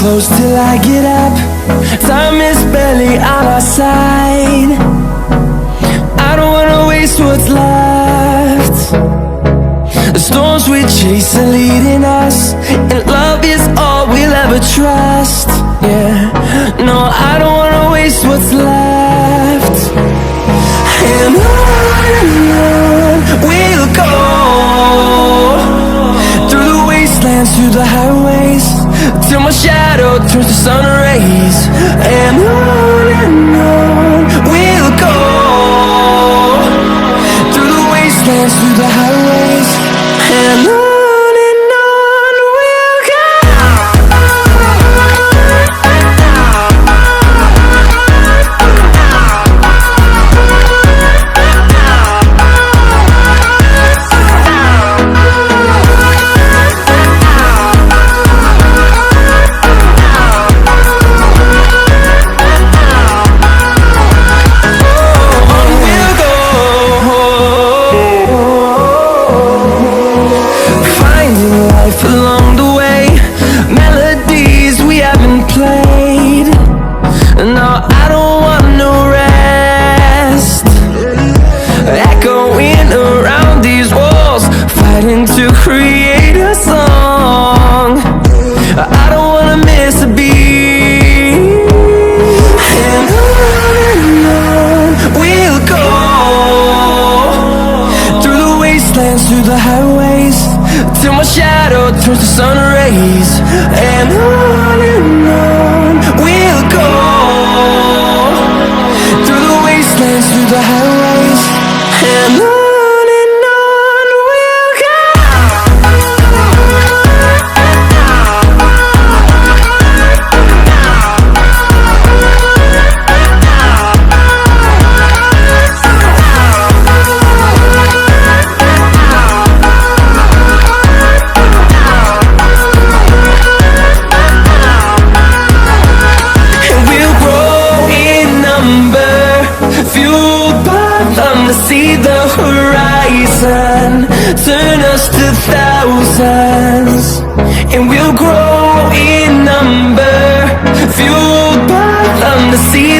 close till I get up. Time is barely on our side. I don't wanna waste what's left. The storms we chase are leading us, and love is all we'll ever trust. Yeah, no, I don't wanna waste what's left. And on we'll go, through the wastelands, through the highways, till my shadow turns to sun rays. And on we'll go, through the wastelands, through the highways, and on. Along the way, melodies we haven't played. No, I don't want no rest. Echoing around these walls, fighting to create a song. I don't wanna miss a beat. And on we'll go, through the wastelands, through the highways, till my shadow turns to sun rays. And on we'll go, through the wastelands, through the highways, and on. See the horizon, turn us to thousands, and we'll grow in number, fueled by them to see